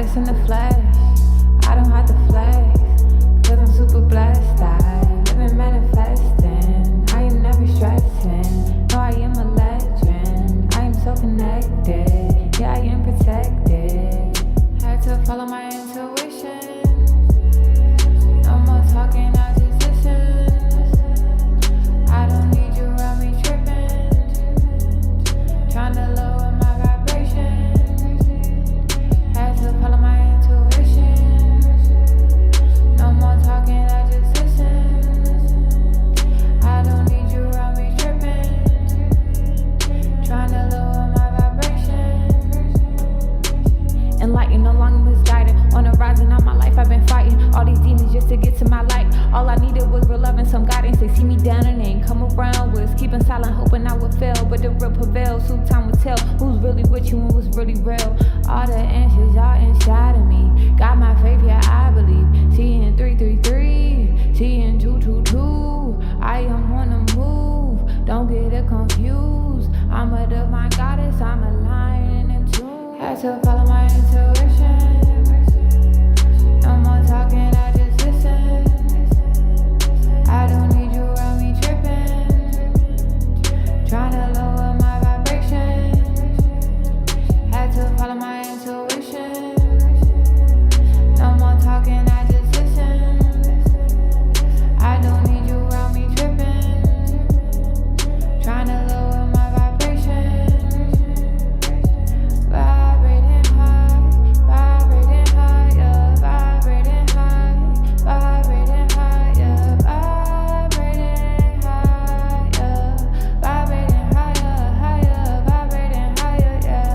Goddess in the flesh, I don't have to flex, cause I'm super blessed. I live in manifesting, I am never stressing. No, I am a legend, I am so connected. Yeah, I am protected. Had to follow my intuition. No more talking, I just listen. I don't need you around me tripping, trying to lower my vibration. Had to follow my intuition. No more talking, I just listen. I don't need you around me tripping, trying to lower my vibration. Enlightened, no longer misguided. On the rise and all my life I've been fighting all these demons just to get to my light. All I needed was real love and some guidance. They see me down and they ain't come around. Was keeping silent, hoping I would fail, but the real prevails. So time will tell who's really with you and what's really real. All the answers are inside of me. Got my faith, yeah, I believe. Seeing 333, seeing 222. I am on the move, don't get it confused. I'm a divine goddess, I'm a lion in tune. Had to follow my intuition. No more talking, I just listen. I don't need you around me tripping, trying to lower my vibration. Had to follow my intuition. No more talking, I just listen. I don't need you around me tripping, trying to lower my vibration. Vibrating high, vibrating higher, vibrating high, vibrating higher, vibrating higher, vibrating higher, higher, vibrating higher, yeah.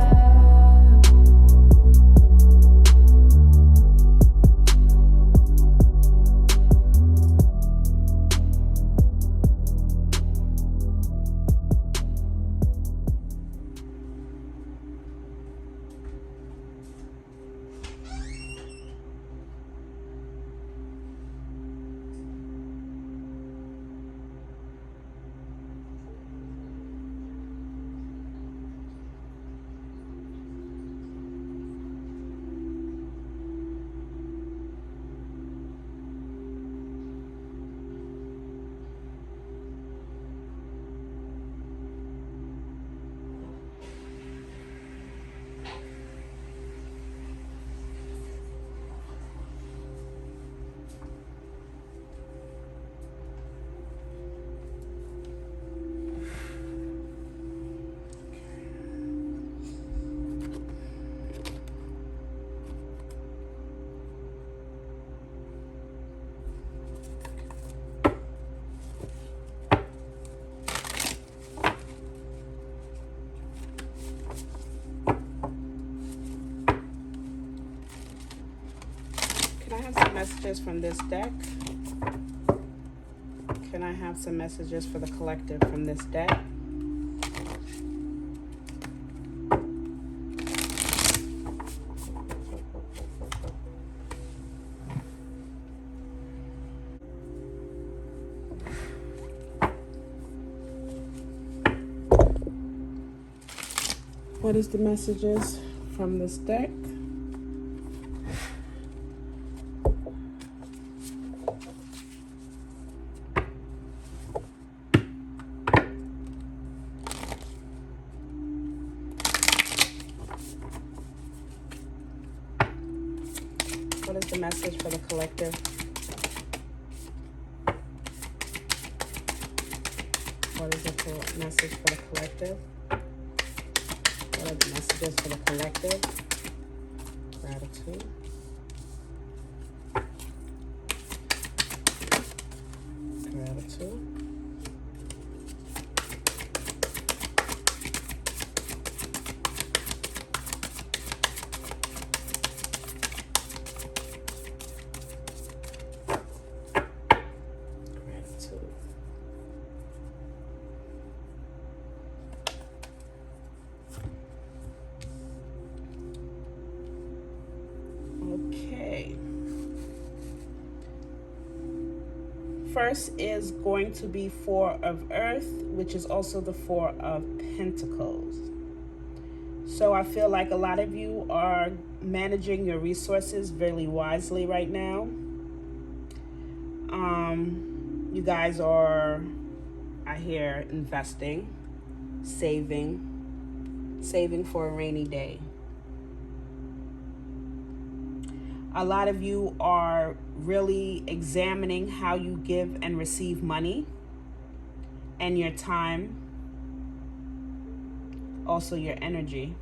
Can I have some messages from this deck? Can I have some messages for the collective from this deck? What is the messages from this deck? What is the message for the collective? What is the message for the collective? What are the messages for the collective? Gratitude. Gratitude. Okay. First is going to be Four of Earth, which is also the Four of Pentacles. So I feel like a lot of you are managing your resources very wisely right now. You guys are, I hear, investing, saving for a rainy day. A lot of you are really examining how you give and receive money and your time, also your energy.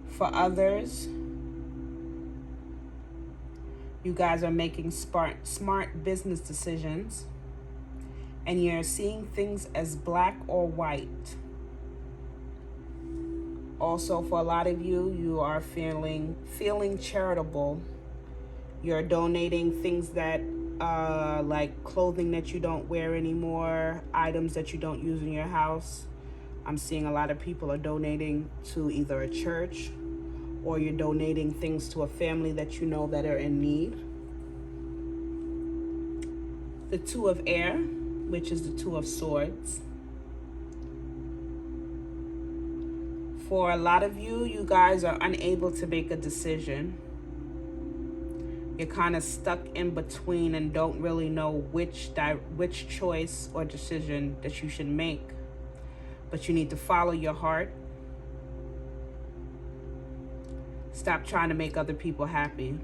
For others, you guys are making smart business decisions, and you're seeing things as black or white. Also, for a lot of you, you are feeling charitable. You're donating things that like clothing that you don't wear anymore, items that you don't use in your house. I'm seeing a lot of people are donating to either a church, or you're donating things to a family that you know that are in need. The Two of Air, which is the Two of Swords. For a lot of you, you guys are unable to make a decision. You're kind of stuck in between and don't really know which choice or decision that you should make. But you need to follow your heart. Stop trying to make other people happy.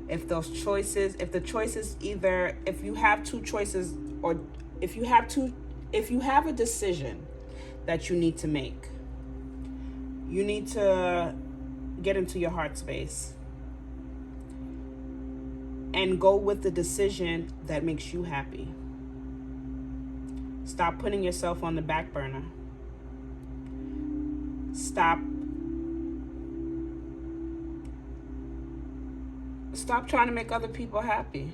If you have two choices, or if you have a decision that you need to make, you need to get into your heart space and go with the decision that makes you happy. Stop putting yourself on the back burner. Stop trying to make other people happy.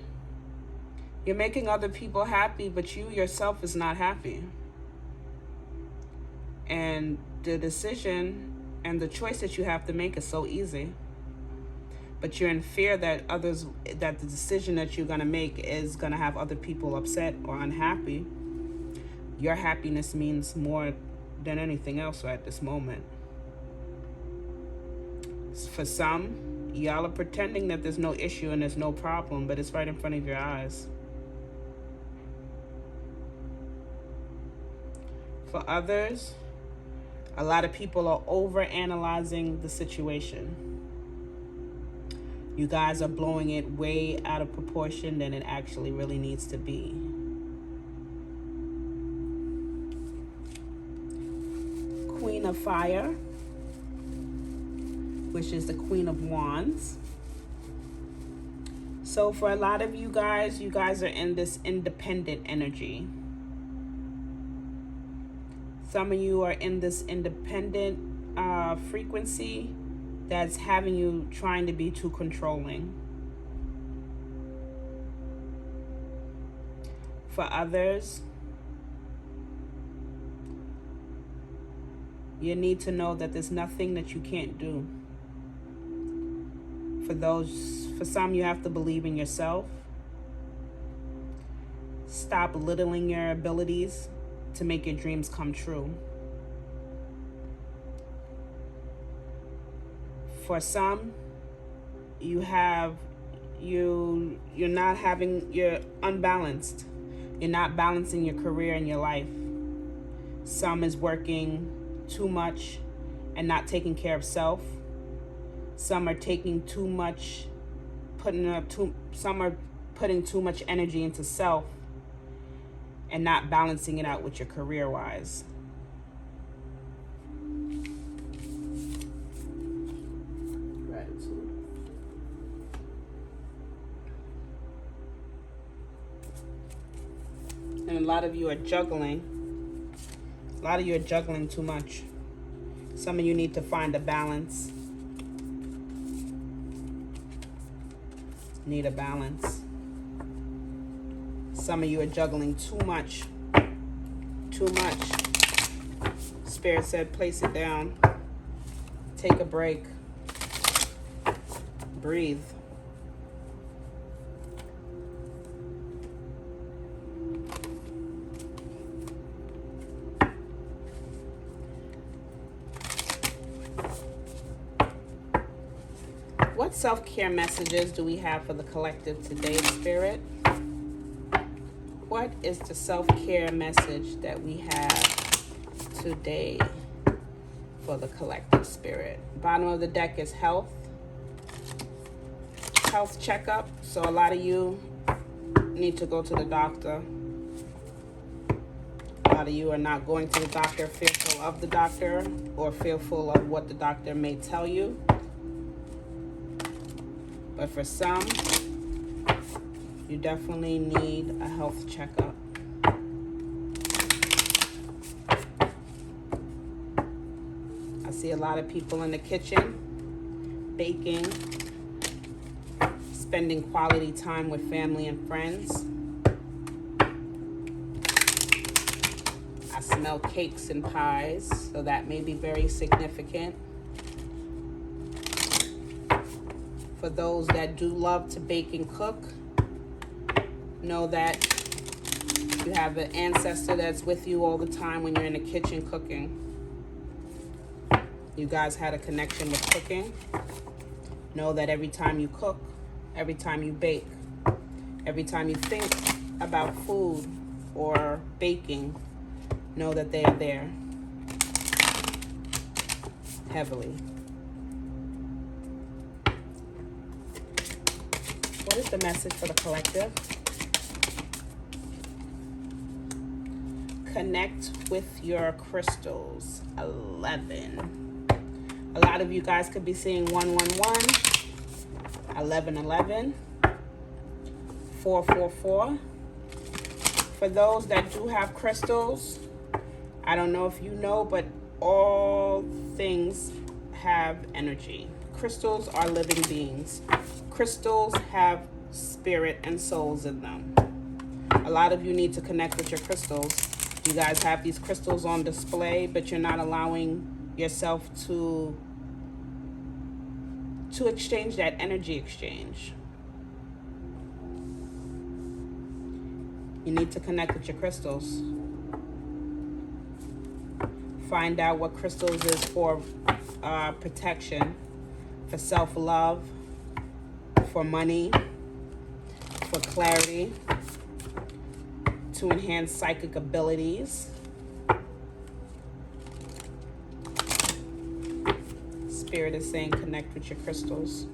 You're making other people happy, but you yourself is not happy. And the decision and the choice that you have to make is so easy. But you're in fear that the decision that you're going to make is going to have other people upset or unhappy. Your happiness means more than anything else at this moment. For some, y'all are pretending that there's no issue and there's no problem, but it's right in front of your eyes. For others, a lot of people are overanalyzing the situation. You guys are blowing it way out of proportion than it actually really needs to be. Queen of Fire, which is the Queen of Wands. So for a lot of you guys are in this independent energy. Some of you are in this independent frequency that's having you trying to be too controlling. For others, you need to know that there's nothing that you can't do. For some, you have to believe in yourself. Stop belittling your abilities to make your dreams come true. For some, you're unbalanced. You're not balancing your career and your life. Some is working too much and not taking care of self. Some are taking too much, some are putting too much energy into self and not balancing it out with your career-wise. Gratitude. And a lot of you are juggling. A lot of you are juggling too much. Some of you need to find a balance. Need a balance. Some of you are juggling too much. Too much. Spirit said, place it down. Take a break. Breathe. self-care messages do we have for the collective today, Spirit? What is the self-care message that we have today for the collective, Spirit? Bottom of the deck is health checkup. So a lot of you need to go to the doctor. A lot of you are not going to the doctor, fearful of the doctor or fearful of what the doctor may tell you. But for some, you definitely need a health checkup. I see a lot of people in the kitchen, baking, spending quality time with family and friends. I smell cakes and pies, so that may be very significant. For those that do love to bake and cook, know that you have an ancestor that's with you all the time when you're in the kitchen cooking. You guys had a connection with cooking. Know that every time you cook, every time you bake, every time you think about food or baking, know that they are there heavily. What is the message for the collective? Connect with your crystals. 11. A lot of you guys could be seeing 111, 1111, 444. For those that do have crystals, I don't know if you know, but all things have energy. Crystals are living beings. Crystals have spirit and souls in them. A lot of you need to connect with your crystals. You guys have these crystals on display, but you're not allowing yourself to exchange that energy exchange. You need to connect with your crystals. Find out what crystals is for protection, for self-love, for money, for clarity, to enhance psychic abilities. Spirit is saying connect with your crystals.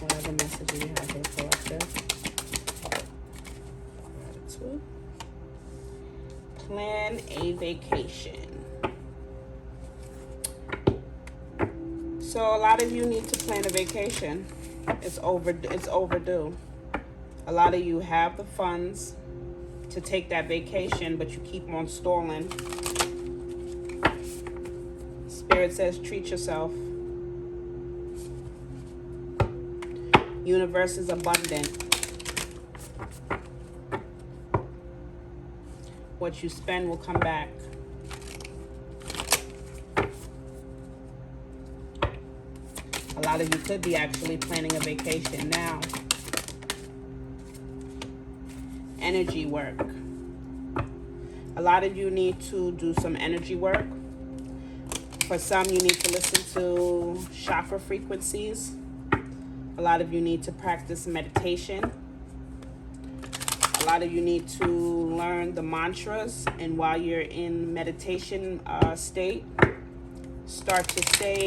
What other message do you have here, collective? Gratitude. Plan a vacation. So a lot of you need to plan a vacation. It's overdue. A lot of you have the funds to take that vacation, but you keep on stalling. Spirit says treat yourself. Universe is abundant. What you spend will come back. A lot of you could be actually planning a vacation now. Energy work. A lot of you need to do some energy work. For some, you need to listen to chakra frequencies. A lot of you need to practice meditation. A lot of you need to learn the mantras, and while you're in meditation state, start to say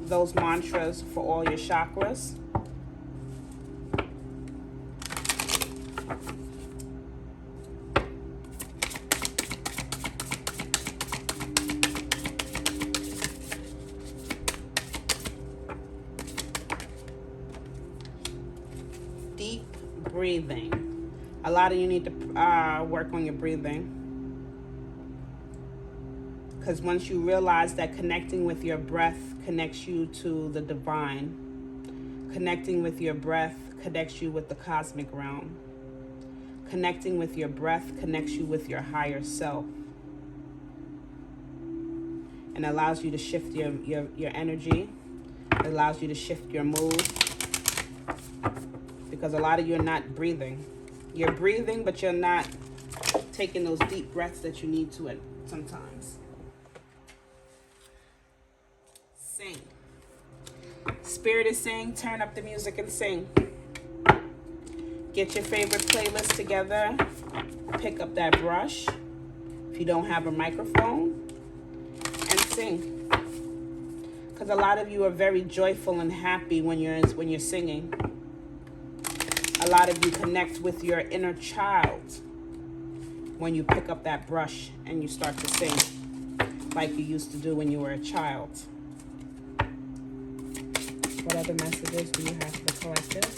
those mantras for all your chakras. Deep breathing. A lot of you need to work on your breathing. Because once you realize that connecting with your breath connects you to the divine, connecting with your breath connects you with the cosmic realm, connecting with your breath connects you with your higher self, and allows you to shift your energy. It allows you to shift your mood. Because a lot of you are not breathing. You're breathing, but you're not taking those deep breaths that you need to it sometimes. Spirit is saying, turn up the music and sing. Get your favorite playlist together. Pick up that brush, if you don't have a microphone, and sing. Because a lot of you are very joyful and happy when you're singing. A lot of you connect with your inner child when you pick up that brush and you start to sing like you used to do when you were a child. What other messages do you have for the collective?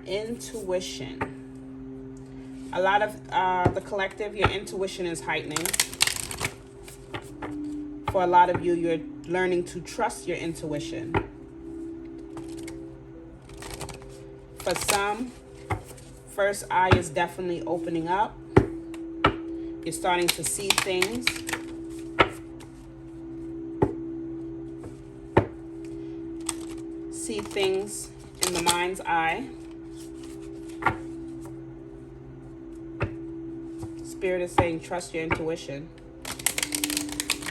Intuition. A lot of the collective, your intuition is heightening. For a lot of you, you're learning to trust your intuition. For some, first eye is definitely opening up. You're starting to see things. See things in the mind's eye. Spirit is saying trust your intuition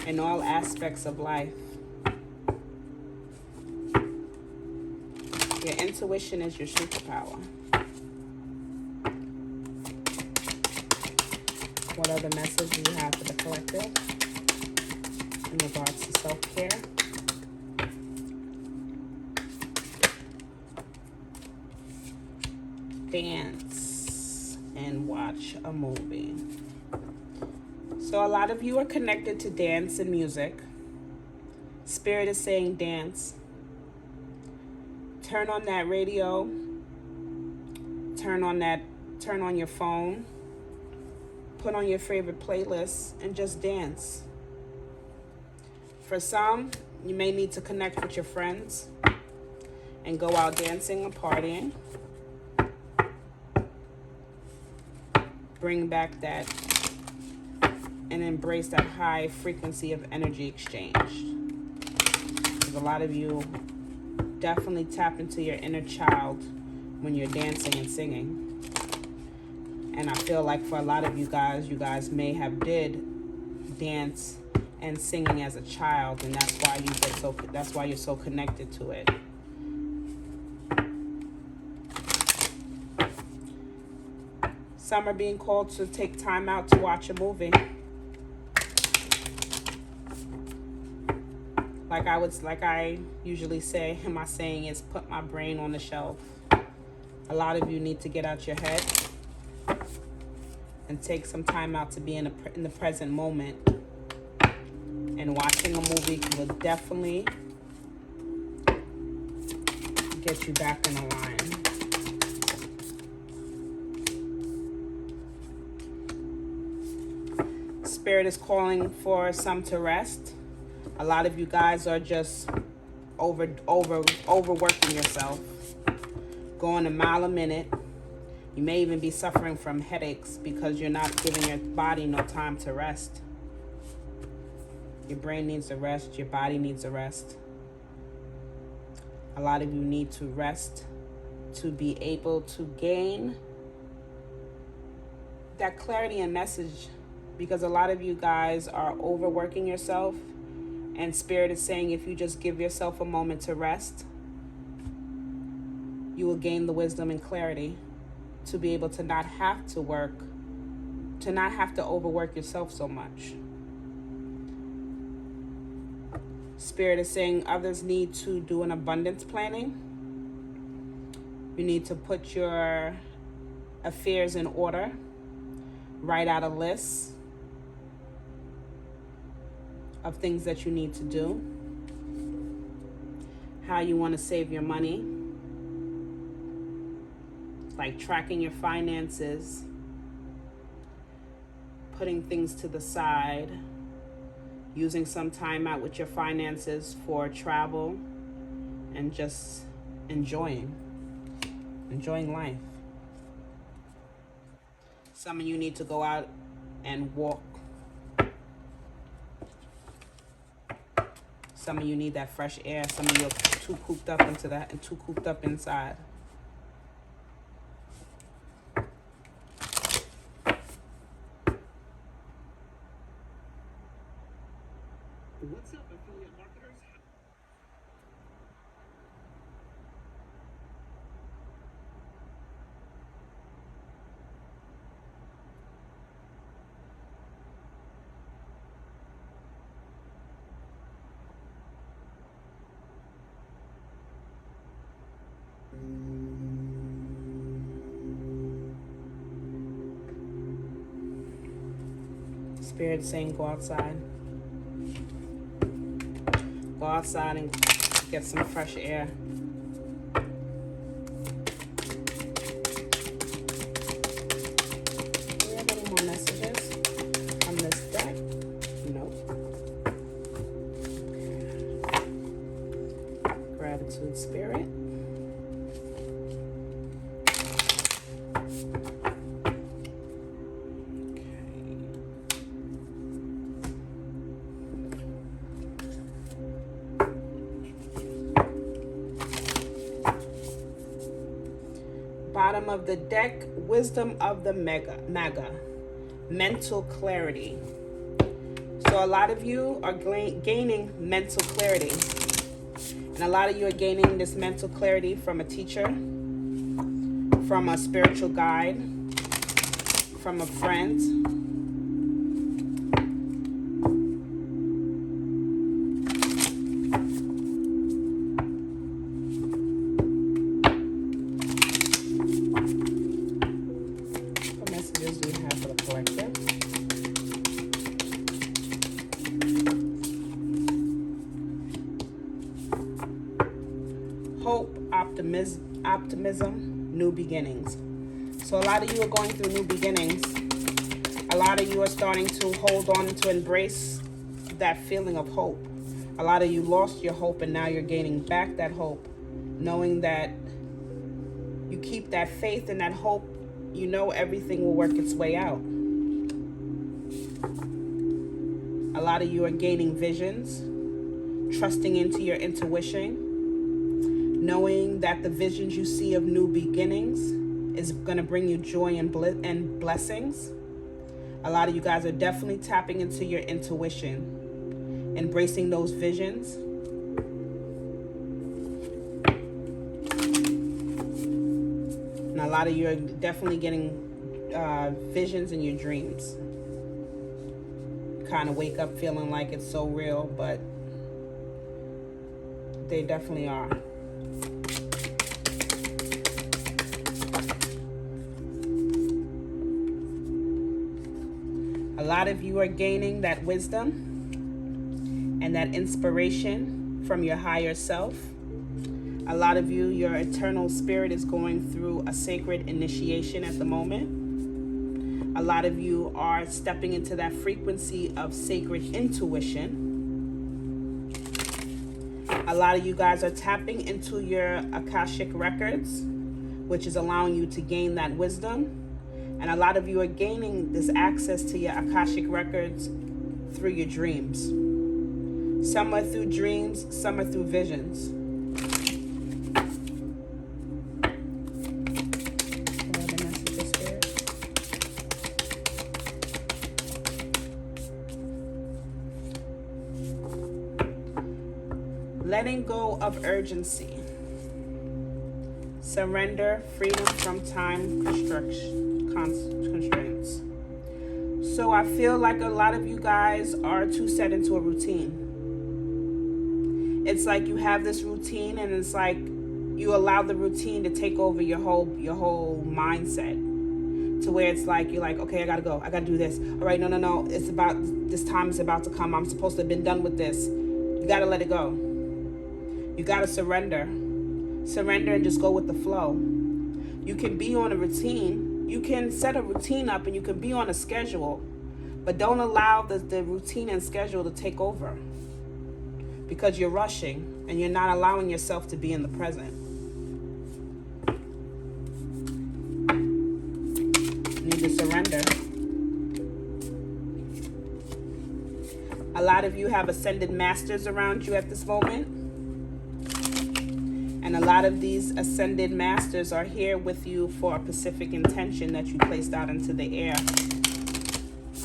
in all aspects of life. Your intuition is your superpower. What other message do you have for the collective in regards to self-care? Dance and watch a movie. So a lot of you are connected to dance and music. Spirit is saying dance. Turn on that radio. Turn on your phone. Put on your favorite playlist and just dance. For some, you may need to connect with your friends and go out dancing and partying. Bring back that and embrace that high frequency of energy exchange. Because a lot of you definitely tap into your inner child when you're dancing and singing. And I feel like for a lot of you guys may have did dance and singing as a child, and that's why you're so connected to it. Some are being called to take time out to watch a movie. Like I usually say, my saying is put my brain on the shelf. A lot of you need to get out your head and take some time out to be in the present moment. And watching a movie will definitely get you back in line. Spirit is calling for some to rest. A lot of you guys are just overworking yourself, going a mile a minute. You may even be suffering from headaches because you're not giving your body no time to rest. Your brain needs a rest. Your body needs a rest. A lot of you need to rest to be able to gain that clarity and message, because a lot of you guys are overworking yourself, and Spirit is saying if you just give yourself a moment to rest, you will gain the wisdom and clarity to be able to not have to overwork yourself so much. Spirit is saying others need to do an abundance planning. You need to put your affairs in order. Write out a list of things that you need to do. How you want to save your money. Like tracking your finances. Putting things to the side. Using some time out with your finances for travel. And just enjoying life. Some of you need to go out and walk. Some of you need that fresh air. Some of you are too cooped up into that and too cooped up inside. What's up, affiliate marketers? Spirit saying go outside. Go outside and get some fresh air. Do we have any more messages on this deck? Nope. Gratitude, Spirit. Bottom of the deck, wisdom of the maga, mental clarity. So a lot of you are gaining mental clarity. And a lot of you are gaining this mental clarity from a teacher, from a spiritual guide, from a friend. Hope, optimism, new beginnings. So a lot of you are going through new beginnings. A lot of you are starting to hold on to embrace that feeling of hope. A lot of you lost your hope and now you're gaining back that hope, knowing that you keep that faith and that hope, you know everything will work its way out. A lot of you are gaining visions, trusting into your intuition, knowing that the visions you see of new beginnings is going to bring you joy and blessings. A lot of you guys are definitely tapping into your intuition, embracing those visions. And a lot of you are definitely getting visions in your dreams. Kind of wake up feeling like it's so real, but they definitely are. A lot of you are gaining that wisdom and that inspiration from your higher self. A lot of you, your eternal spirit is going through a sacred initiation at the moment. A lot of you are stepping into that frequency of sacred intuition. A lot of you guys are tapping into your Akashic records, which is allowing you to gain that wisdom. And a lot of you are gaining this access to your Akashic records through your dreams. Some are through dreams, some are through visions. Letting go of urgency. Surrender, freedom from time constraints. So I feel like a lot of you guys are too set into a routine. It's like you have this routine and it's like you allow the routine to take over your whole mindset, to where it's like you're like, okay, I gotta go, I gotta do this. All right, no, it's about, this time is about to come. I'm supposed to have been done with this. You gotta let it go. You gotta surrender and just go with the flow. You can be on a routine. You can set a routine up and you can be on a schedule, but don't allow the routine and schedule to take over, because you're rushing and you're not allowing yourself to be in the present. You need to surrender. A lot of you have ascended masters around you at this moment. And a lot of these ascended masters are here with you for a specific intention that you placed out into the air,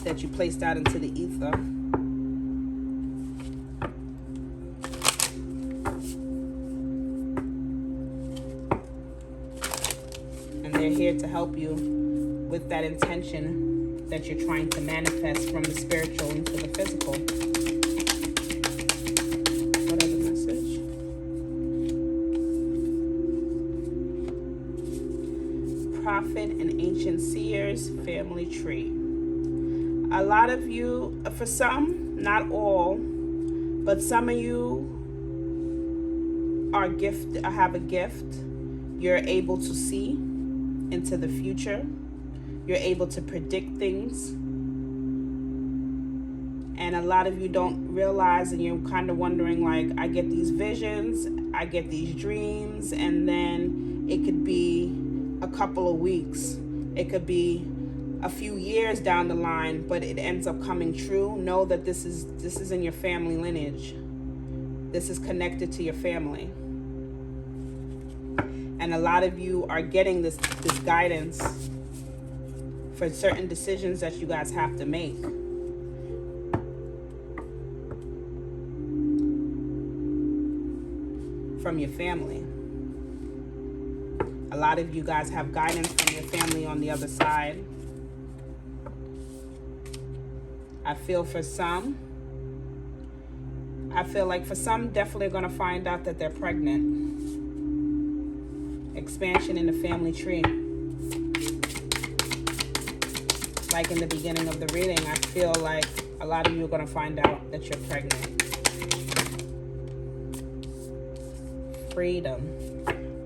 that you placed out into the ether. here to help you with that intention that you're trying to manifest from the spiritual into the physical. What other message? Prophet and ancient seers, family tree. A lot of you, for some, not all, but some of you have a gift. You're able to see into the future. You're able to predict things. And a lot of you don't realize, and you're kind of wondering, like, I get these visions, I get these dreams, and then it could be a couple of weeks. It could be a few years down the line, but it ends up coming true. Know that this is in your family lineage. This is connected to your family. And a lot of you are getting this guidance for certain decisions that you guys have to make. From your family. A lot of you guys have guidance from your family on the other side. I feel like for some definitely going to find out that they're pregnant. Expansion in the family tree. Like in the beginning of the reading, I feel like a lot of you are going to find out that you're pregnant. Freedom.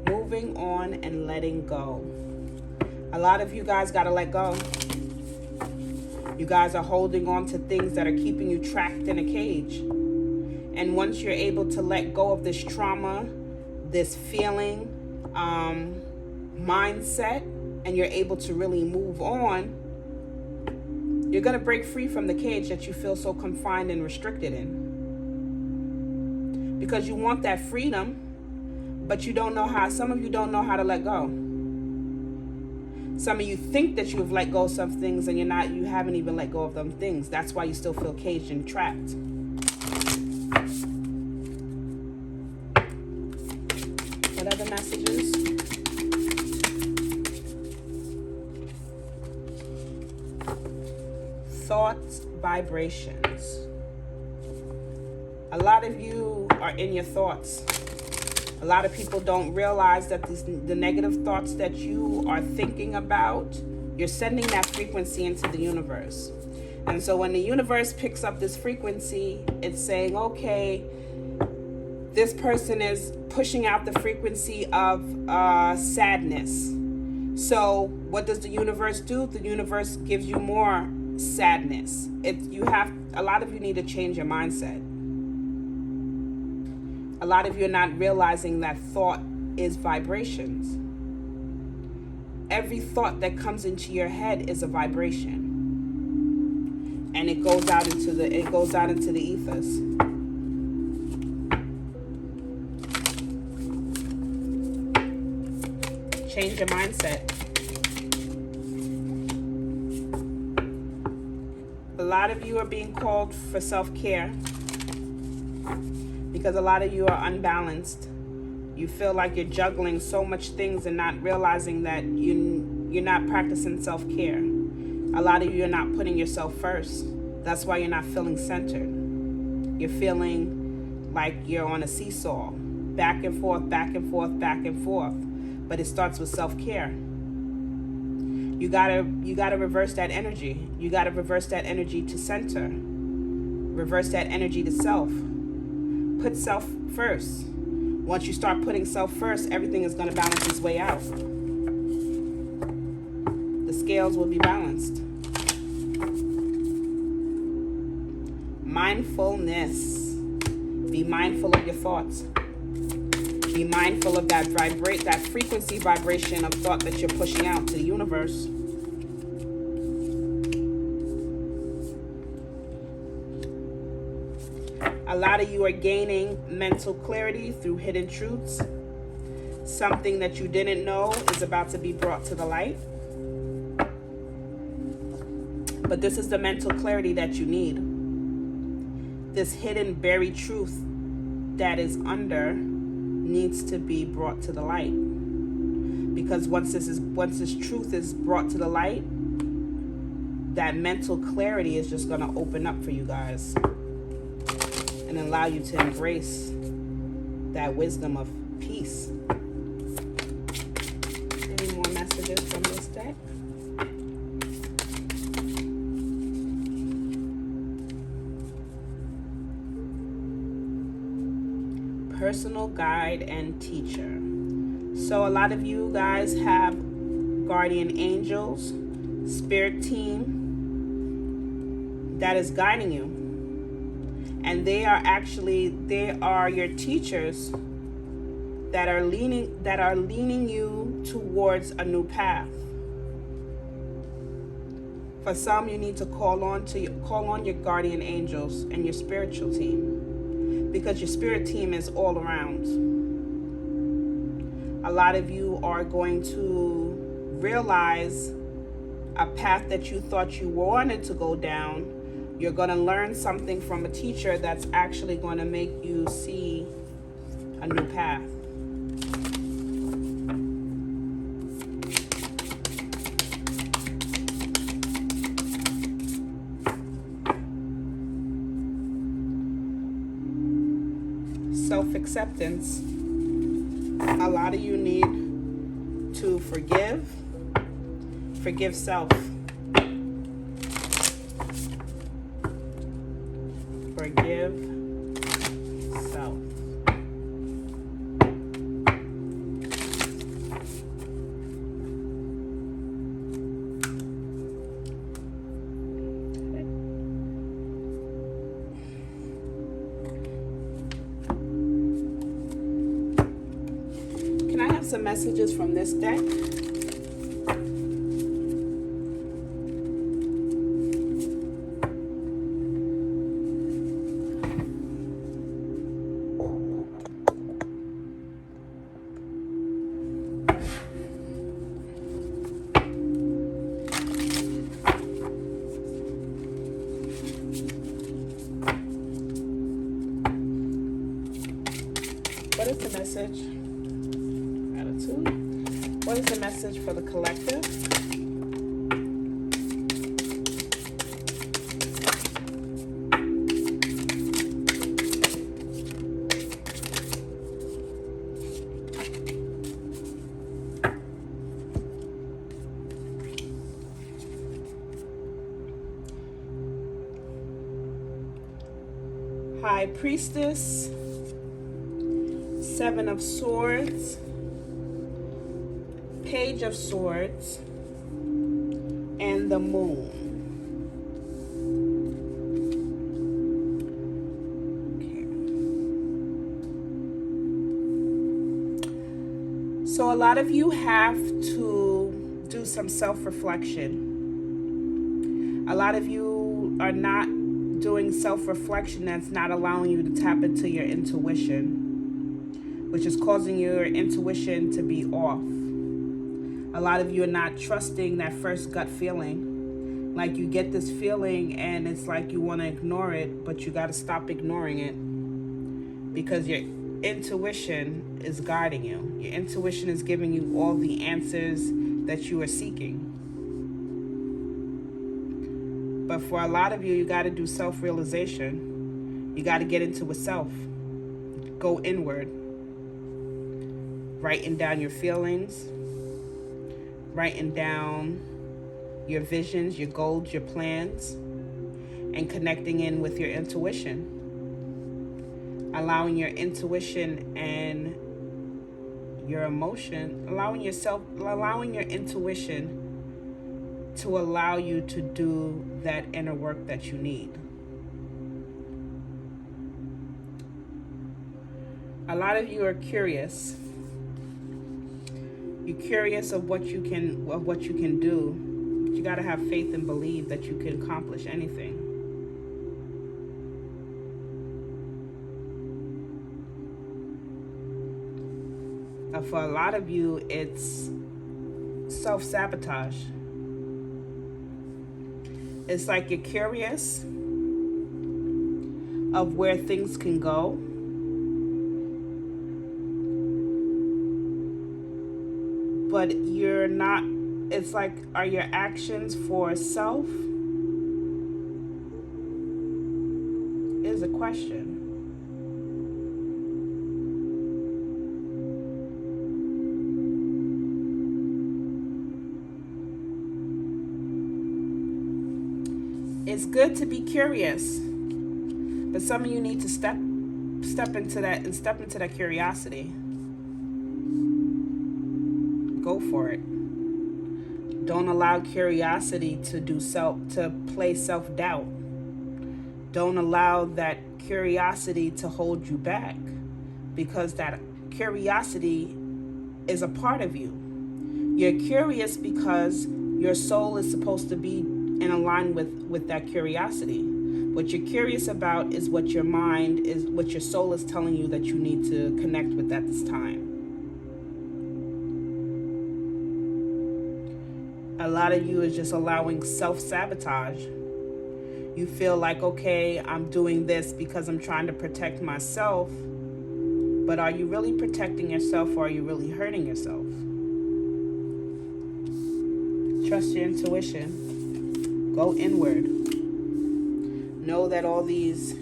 Moving on and letting go. A lot of you guys got to let go. You guys are holding on to things that are keeping you trapped in a cage. And once you're able to let go of this trauma, this feeling, mindset, and you're able to really move on, you're going to break free from the cage that you feel so confined and restricted in. Because you want that freedom, but you don't know how. Some of you don't know how to let go. Some of you think that you've let go of some things, and you haven't even let go of them things. That's why you still feel caged and trapped. What other messages? Thoughts, vibrations. A lot of you are in your thoughts. A lot of people don't realize that the negative thoughts that you are thinking about, you're sending that frequency into the universe. And so when the universe picks up this frequency, it's saying, okay, this person is pushing out the frequency of sadness. So what does the universe do? The universe gives you more sadness. A lot of you need to change your mindset. A lot of you are not realizing that thought is vibrations. Every thought that comes into your head is a vibration. And it goes out into the ethers. Change your mindset. A lot of you are being called for self-care because a lot of you are unbalanced. You feel like you're juggling so much things and not realizing that you're not practicing self-care. A lot of you are not putting yourself first. That's why you're not feeling centered. You're feeling like you're on a seesaw, back and forth, back and forth, back and forth. But it starts with self-care. You gotta reverse that energy. You gotta reverse that energy to center. Reverse that energy to self. Put self first. Once you start putting self first, everything is gonna balance its way out. The scales will be balanced. Mindfulness. Be mindful of your thoughts. Be mindful of that frequency vibration of thought that you're pushing out to the universe. A lot of you are gaining mental clarity through hidden truths. Something that you didn't know is about to be brought to the light. But this is the mental clarity that you need. This hidden buried truth that is under needs to be brought to the light. Because once this truth is brought to the light, that mental clarity is just going to open up for you guys and allow you to embrace that wisdom of peace. Any more messages from this deck? Personal guide and teacher. So a lot of you guys have guardian angels, spirit team that is guiding you. And they are your teachers that are leaning you towards a new path. For some, you need to call on your guardian angels and your spiritual team, because your spirit team is all around. A lot of you are going to realize a path that you thought you wanted to go down. You're going to learn something from a teacher that's actually going to make you see a new path. Self-acceptance. A lot of you need to forgive self. Forgive self. Can I have some messages from this deck? What is the message? Attitude. What is the message for the collective? High Priestess, Seven of Swords, Page of Swords, and the Moon. Okay. So a lot of you have to do some self-reflection. A lot of you are not doing self-reflection. That's not allowing you to tap into your intuition, which is causing your intuition to be off. A lot of you are not trusting that first gut feeling. Like you get this feeling and it's like you want to ignore it, but you got to stop ignoring it, because your intuition is guiding you. Your intuition is giving you all the answers that you are seeking. But for a lot of you, you got to do self-realization. You got to get into a self. Go inward. Writing down your feelings. Writing down your visions, your goals, your plans. And connecting in with your intuition. Allowing your intuition and your emotion, allowing your intuition to allow you to do that inner work that you need. A lot of you are curious. You're curious of what you can do. But you got to have faith and believe that you can accomplish anything. For a lot of you, it's self-sabotage. It's like you're curious of where things can go. but you're not. It's like, are your actions for self? Is a question. It's good to be curious, but some of you need to step into that curiosity. Go for it. Don't allow curiosity to play self-doubt. Don't allow that curiosity to hold you back, because that curiosity is a part of you. You're curious because your soul is supposed to be in alignment with that curiosity. What you're curious about is what your soul is telling you that you need to connect with at this time. A lot of you is just allowing self-sabotage. You feel like, okay, I'm doing this because I'm trying to protect myself. But are you really protecting yourself, or are you really hurting yourself? Trust your intuition. Go inward. Know that all these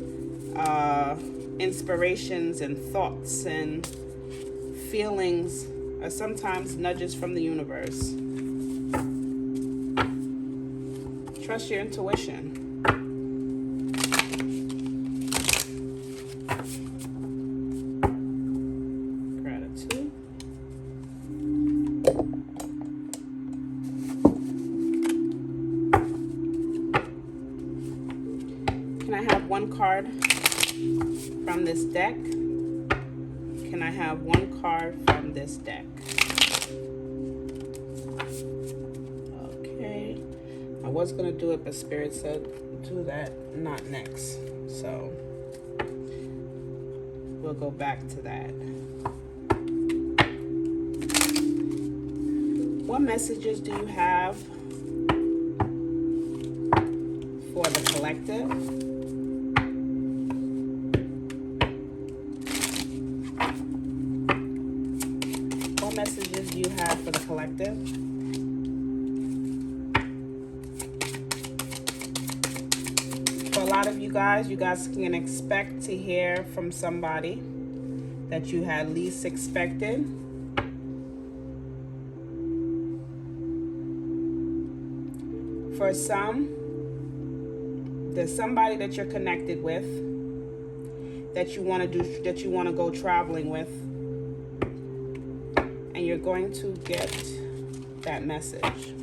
inspirations and thoughts and feelings are sometimes nudges from the universe. Trust your intuition. Gratitude. Can I have one card from this deck? Can I have one card from this deck? Okay. I was going to do it, but Spirit said do that not next. So we'll go back to that. What messages do you have for the collective? What messages do you have for the collective? For a lot of you guys can expect to hear from somebody that you had least expected. For some, there's somebody that you're connected with that you want to go traveling with, and you're going to get that message.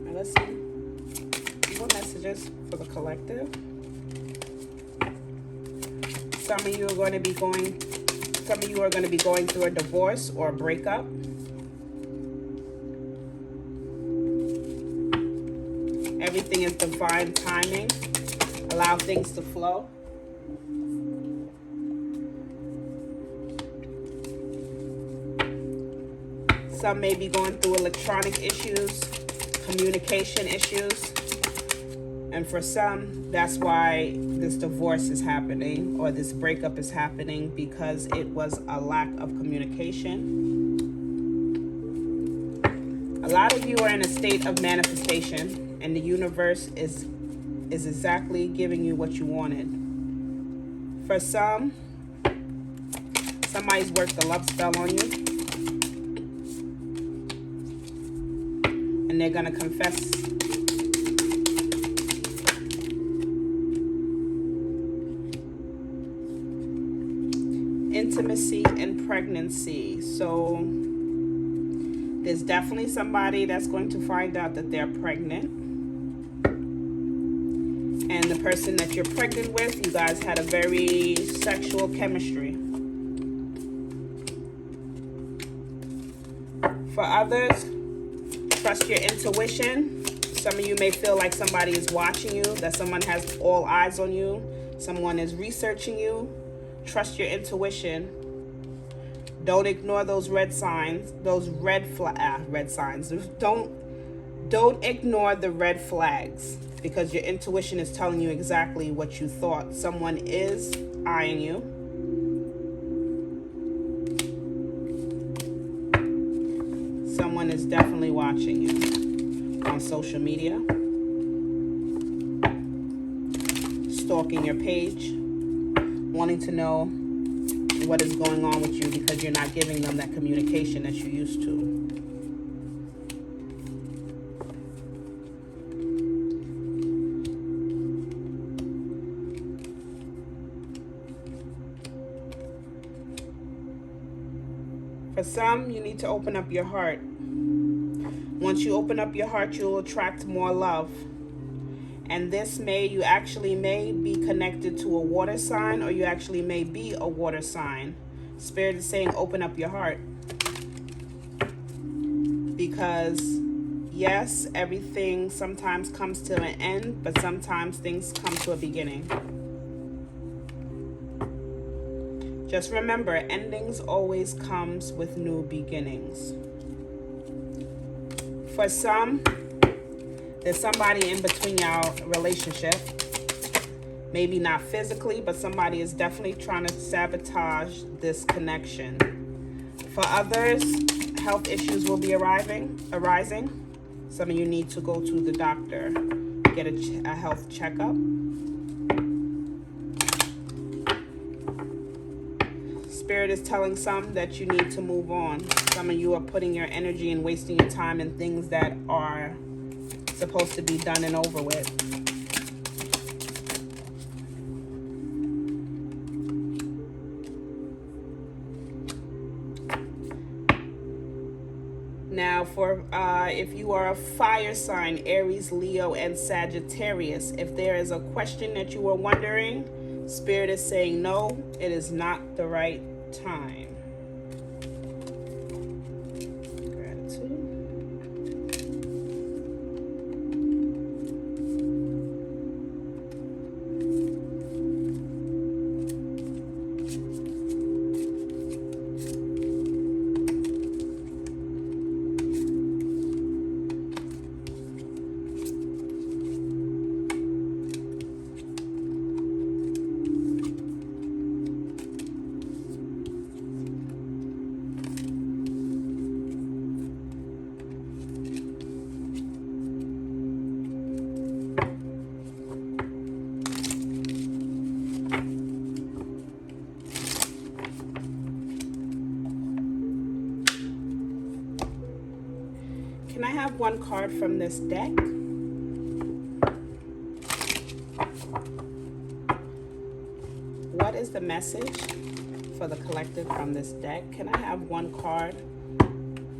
Now let's see what messages for the collective. Some of you are going to be going through a divorce or a breakup. Everything is divine timing. Allow things to flow. Some may be going through electronic issues, communication issues. And for some, that's why this divorce is happening, or this breakup is happening, because it was a lack of communication. A lot of you are in a state of manifestation, and the universe is exactly giving you what you wanted. For some, somebody's worked a love spell on you, and they're going to confess. Intimacy and pregnancy. So there's definitely somebody that's going to find out that they're pregnant. And the person that you're pregnant with, you guys had a very sexual chemistry. For others, trust your intuition. Some of you may feel like somebody is watching you, that someone has all eyes on you. Someone is researching you. Trust your intuition. Don't ignore those red signs, those red signs. Don't ignore the red flags, because your intuition is telling you exactly what you thought. Someone is eyeing you. Someone is definitely watching you on social media, stalking your page, wanting to know what is going on with you because you're not giving them that communication that you used to. For some, you need to open up your heart. Once you open up your heart, you'll attract more love. And you actually may be connected to a water sign, or you actually may be a water sign. Spirit is saying open up your heart. Because yes, everything sometimes comes to an end, but sometimes things come to a beginning. Just remember, endings always comes with new beginnings. For some, there's somebody in between y'all relationship. Maybe not physically, but somebody is definitely trying to sabotage this connection. For others, health issues will be arising. Some of you need to go to the doctor, get a health checkup. Spirit is telling some that you need to move on. Some of you are putting your energy and wasting your time in things that are supposed to be done and over with. Now, for if you are a fire sign, Aries, Leo, and Sagittarius, if there is a question that you are wondering, Spirit is saying no, it is not the right time. Gratitude. Can I have one card from this deck? What is the message for the collective from this deck? Can I have one card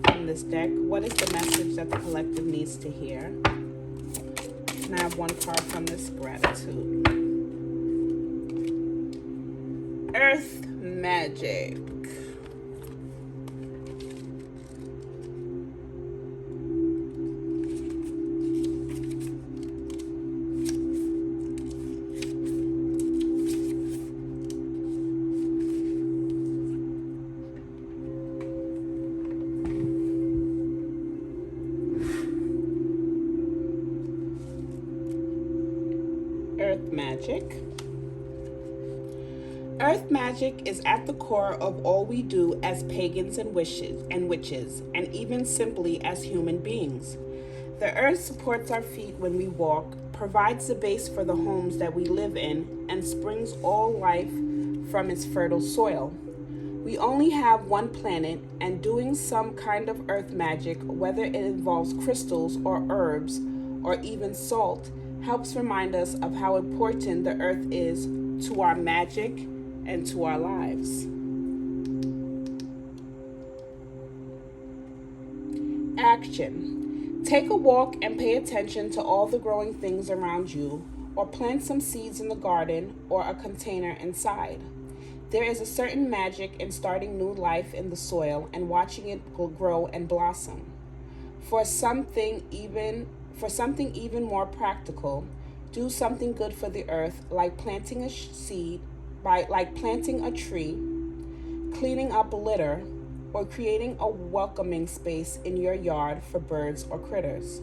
from this deck? What is the message that the collective needs to hear? Can I have one card from this gratitude? Earth magic. Earth magic. Earth magic is at the core of all we do as pagans and witches, and even simply as human beings. The earth supports our feet when we walk, provides the base for the homes that we live in, and springs all life from its fertile soil. We only have one planet, and doing some kind of earth magic, whether it involves crystals or herbs or even salt, helps remind us of how important the earth is to our magic and to our lives. Action. Take a walk and pay attention to all the growing things around you, or plant some seeds in the garden or a container inside. There is a certain magic in starting new life in the soil and watching it grow and blossom. For something even more practical, do something good for the earth, like planting a tree. cleaning up litter, or creating a welcoming space in your yard for birds or critters.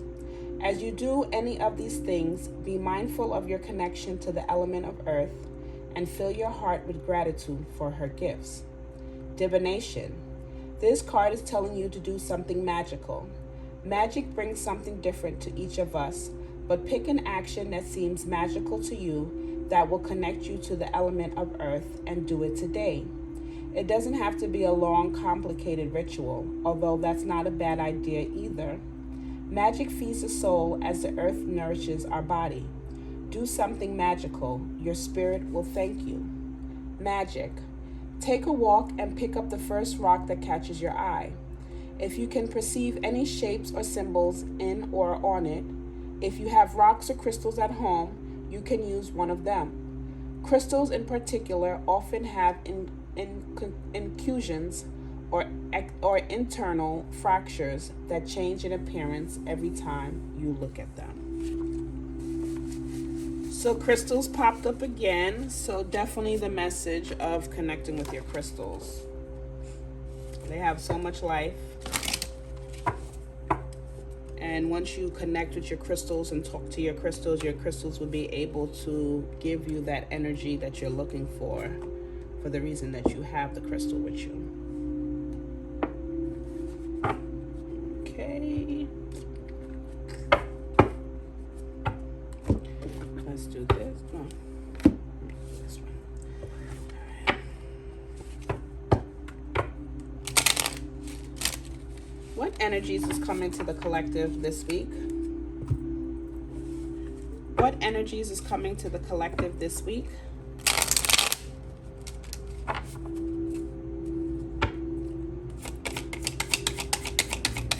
As you do any of these things, be mindful of your connection to the element of earth and fill your heart with gratitude for her gifts. Divination. This card is telling you to do something magical. Magic brings something different to each of us, but pick an action that seems magical to you that will connect you to the element of earth and do it today. It doesn't have to be a long, complicated ritual, although that's not a bad idea either. Magic feeds the soul as the earth nourishes our body. Do something magical. Your spirit will thank you. Magic. Take a walk and pick up the first rock that catches your eye. If you can perceive any shapes or symbols in or on it, if you have rocks or crystals at home, you can use one of them. Crystals in particular often have inclusions or internal fractures that change in appearance every time you look at them. So crystals popped up again, so definitely the message of connecting with your crystals. They have so much life. And once you connect with your crystals and talk to your crystals will be able to give you that energy that you're looking for the reason that you have the crystal with you. Okay. Let's do this. No. This one. All right. What energies is coming to the collective this week? What energies is coming to the collective this week?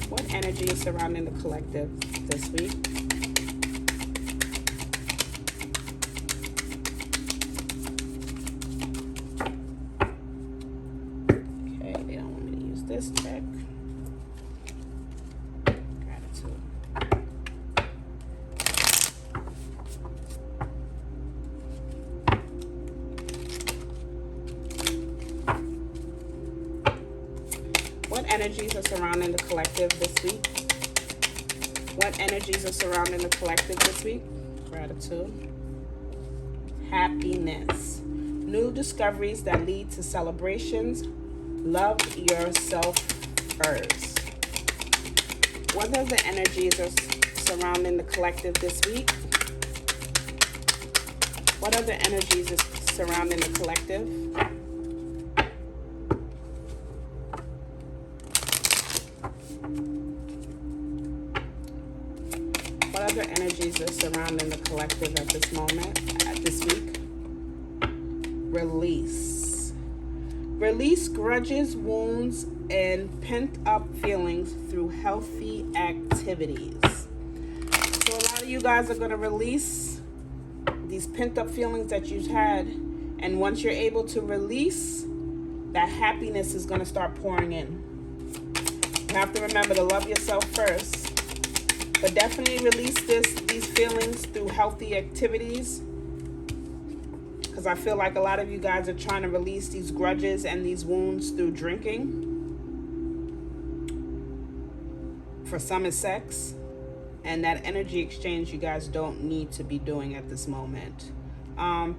What energy is surrounding the collective this week? Okay, they don't want me to use this deck. Gratitude. What energies are surrounding the collective this week? What energies are surrounding the collective this week? Gratitude. Happiness. New discoveries that lead to celebrations. Love yourself first. What other energies are surrounding the collective this week? What other energies are surrounding the collective? What other energies are surrounding the collective at this moment, at this week? Release. Release grudges, wounds, and pent-up feelings through healthy activities. So a lot of you guys are going to release these pent-up feelings that you've had. And once you're able to release, that happiness is going to start pouring in. You have to remember to love yourself first. But definitely release these feelings through healthy activities. Because I feel like a lot of you guys are trying to release these grudges and these wounds through drinking. For some, it's sex. And that energy exchange you guys don't need to be doing at this moment.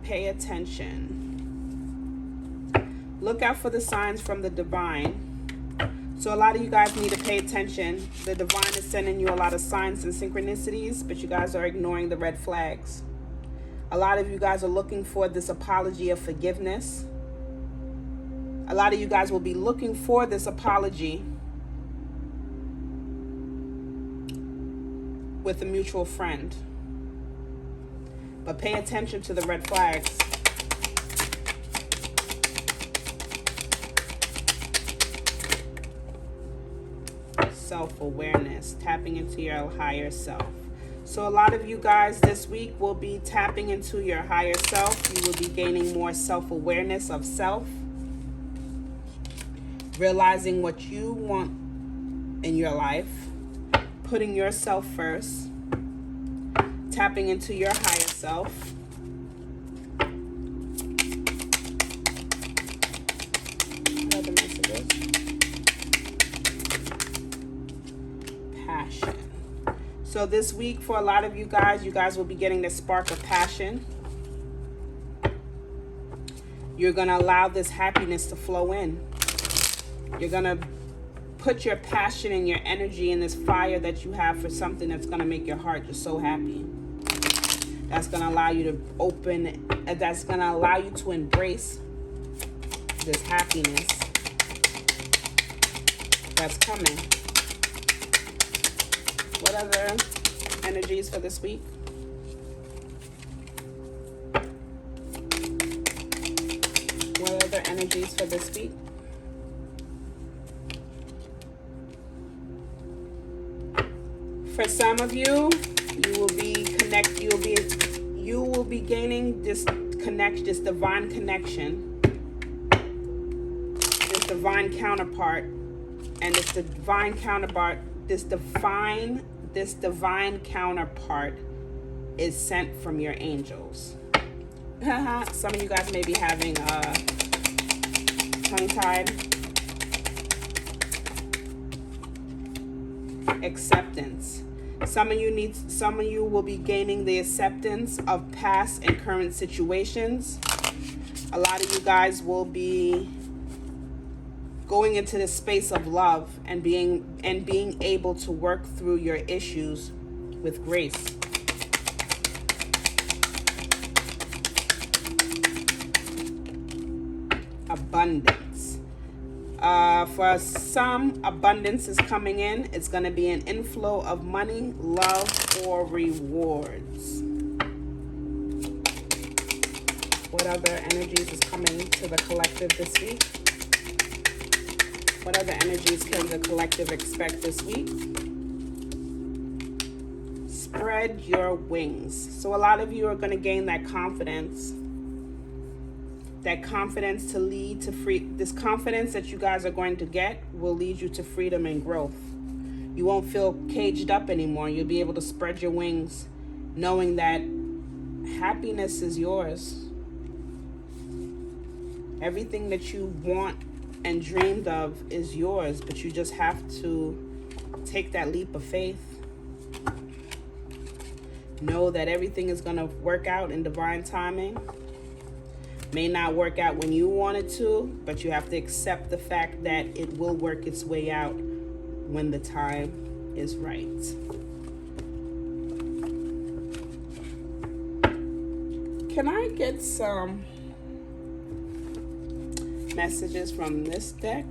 Pay attention. Look out for the signs from the divine. So a lot of you guys need to pay attention. The divine is sending you a lot of signs and synchronicities, but you guys are ignoring the red flags. A lot of you guys are looking for this apology of forgiveness. A lot of you guys will be looking for this apology with a mutual friend. But pay attention to the red flags. Self-awareness, tapping into your higher self. So a lot of you guys this week will be tapping into your higher self. You will be gaining more self-awareness of self, realizing what you want in your life, putting yourself first, tapping into your higher self. What So this week, for a lot of you guys will be getting this spark of passion. You're going to allow this happiness to flow in. You're going to put your passion and your energy in this fire that you have for something that's going to make your heart just so happy. That's going to allow you to that's going to allow you to embrace this happiness that's coming. What other energies for this week? What other energies for this week? For some of you, you will be gaining this divine connection, this divine counterpart, and this divine counterpart is sent from your angels. Some of you guys may be having tongue-tied. Acceptance. Some of you will be gaining the acceptance of past and current situations. A lot of you guys will be going into the space of love and being able to work through your issues with grace. Abundance. For some, abundance is coming in. It's going to be an inflow of money, love, or rewards. What other energies is coming to the collective this week? What other energies can the collective expect this week? Spread your wings. So a lot of you are going to gain that confidence. That confidence to lead to free. This confidence that you guys are going to get will lead you to freedom and growth. You won't feel caged up anymore. You'll be able to spread your wings, knowing that happiness is yours. Everything that you want and dreamed of is yours, but you just have to take that leap of faith. Know that everything is going to work out in divine timing. May not work out when you want it to, but you have to accept the fact that it will work its way out when the time is right. Can I get some messages from this deck?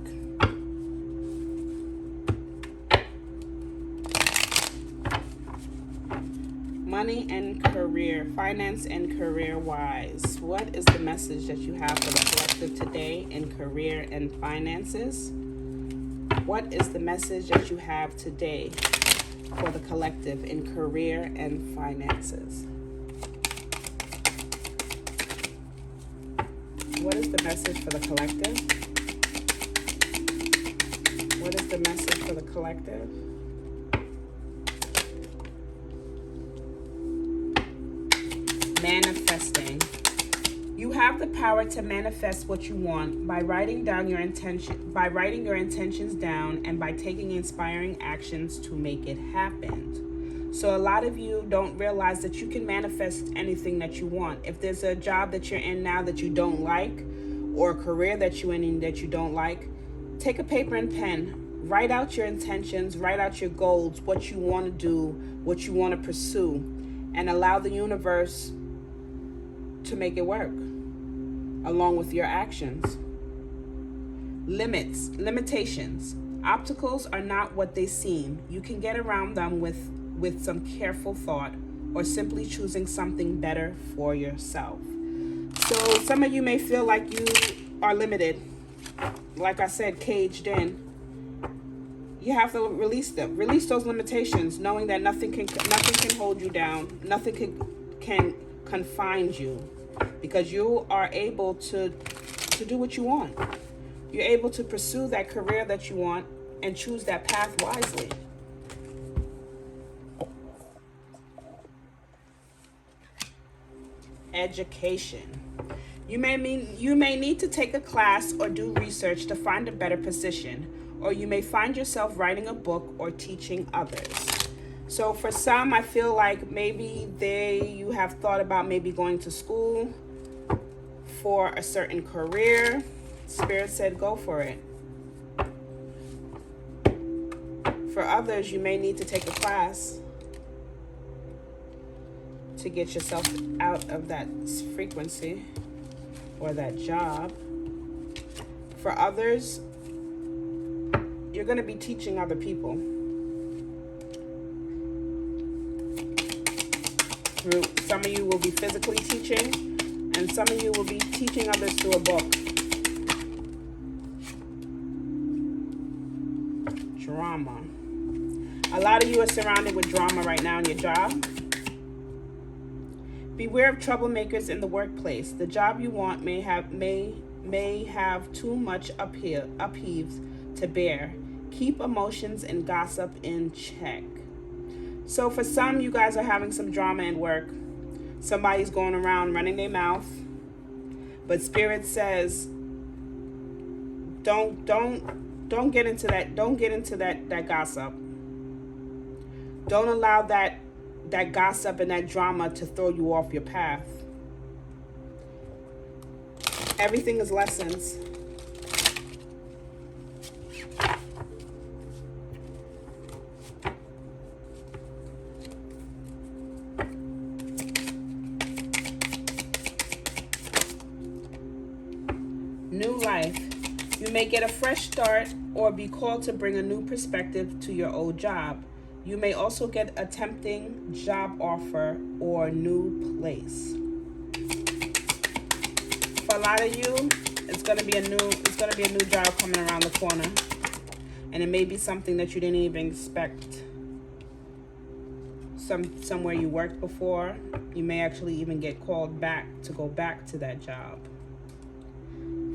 Money and career, finance and career wise. What is the message that you have for the collective today in career and finances? What is the message that you have today for the collective in career and finances? What is the message for the collective? What is the message for the collective? Manifesting. You have the power to manifest what you want by writing your intentions down and by taking inspiring actions to make it happen. So a lot of you don't realize that you can manifest anything that you want. If there's a job that you're in now that you don't like, or a career that you're in that you don't like, take a paper and pen. Write out your intentions, write out your goals, what you want to do, what you want to pursue, and allow the universe to make it work along with your actions. Limitations. Obstacles are not what they seem. You can get around them with some careful thought or simply choosing something better for yourself. So some of you may feel like you are limited. Like I said, caged in. You have to release them. Release those limitations, knowing that nothing can hold you down. Nothing can confine you, because you are able to do what you want. You're able to pursue that career that you want and choose that path wisely. Education. You may need to take a class or do research to find a better position, or you may find yourself writing a book or teaching others. So for some, I feel like maybe you have thought about maybe going to school for a certain career. Spirit said go for it. For others, you may need to take a class to get yourself out of that frequency or that job. For others, you're going to be teaching other people. Some of you will be physically teaching, and some of you will be teaching others through a book. Drama. A lot of you are surrounded with drama right now in your job. Beware of troublemakers in the workplace. The job you want may have too much upheaves to bear. Keep emotions and gossip in check. So for some, you guys are having some drama in work. Somebody's going around running their mouth. But Spirit says, don't get into that. Don't get into that gossip. Don't allow that gossip and that drama to throw you off your path. Everything is lessons. New life. You may get a fresh start or be called to bring a new perspective to your old job. You may also get a tempting job offer or new place. For a lot of you, it's gonna be a new job coming around the corner, and it may be something that you didn't even expect. Somewhere you worked before, you may actually even get called back to go back to that job.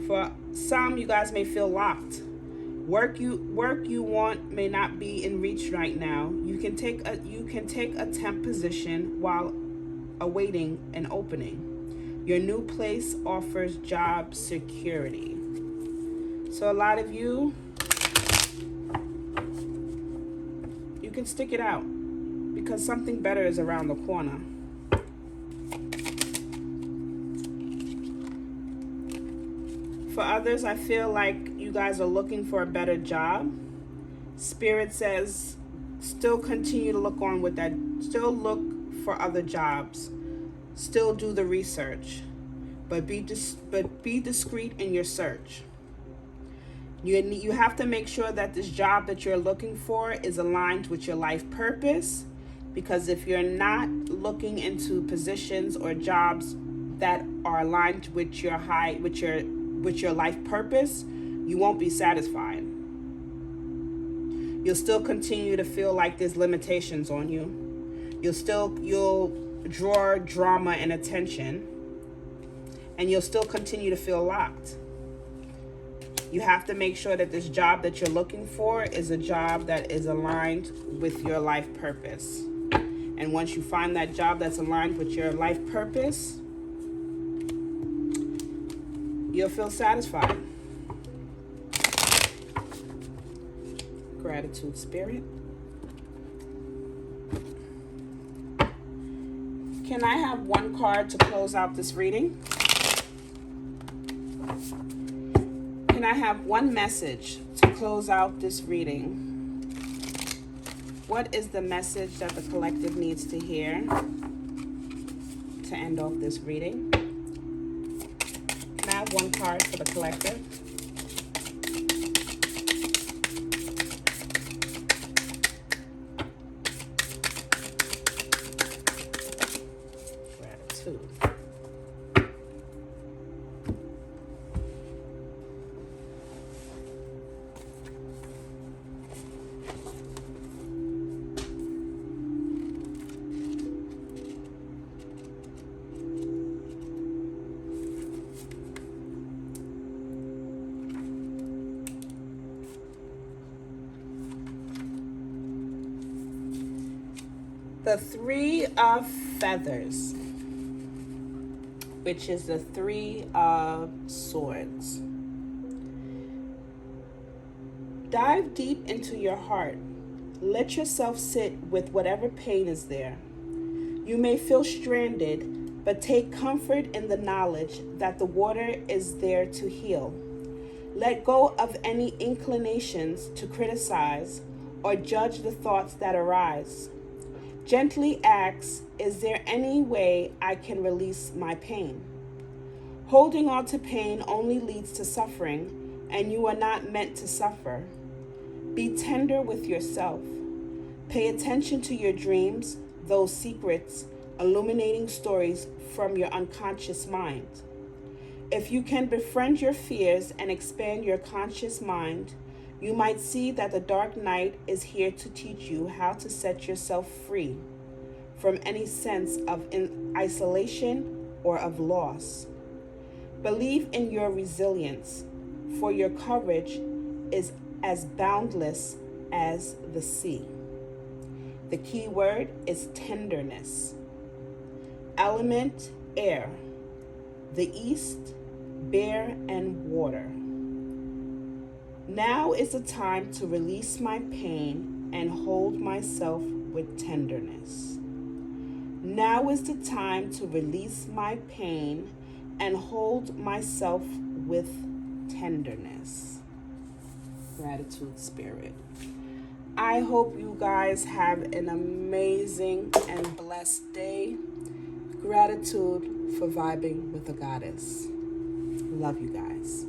For some, you guys may feel locked. Work you want may not be in reach right now. You can take a temp position while awaiting an opening. Your new place offers job security. So a lot of you can stick it out because something better is around the corner. For others, I feel like you guys are looking for a better job. Spirit says still continue to look on with that. Still look for other jobs. Still do the research. But be discreet in your search. You have to make sure that this job that you're looking for is aligned with your life purpose. Because if you're not looking into positions or jobs that are aligned with your life purpose, you won't be satisfied. You'll still continue to feel like there's limitations on you. You'll draw drama and attention, and you'll still continue to feel locked. You have to make sure that this job that you're looking for is a job that is aligned with your life purpose. And once you find that job that's aligned with your life purpose, you'll feel satisfied. Gratitude, Spirit. Can I have one card to close out this reading? Can I have one message to close out this reading? What is the message that the collective needs to hear to end off this reading? Can I have one card for the collective? Gratitude. The Three of Feathers, which is the Three of Swords. Dive deep into your heart. Let yourself sit with whatever pain is there. You may feel stranded, but take comfort in the knowledge that the water is there to heal. Let go of any inclinations to criticize or judge the thoughts that arise. Gently ask, is there any way I can release my pain? Holding on to pain only leads to suffering, and you are not meant to suffer. Be tender with yourself. Pay attention to your dreams, those secrets, illuminating stories from your unconscious mind. If you can befriend your fears and expand your conscious mind, you might see that the dark night is here to teach you how to set yourself free from any sense of isolation or of loss. Believe in your resilience, for your courage is as boundless as the sea. The key word is tenderness. Element, air. The east, bear and water. Now is the time to release my pain and hold myself with tenderness. Now is the time to release my pain and hold myself with tenderness. Gratitude, Spirit. I hope you guys have an amazing and blessed day. Gratitude for vibing with the goddess. Love you guys.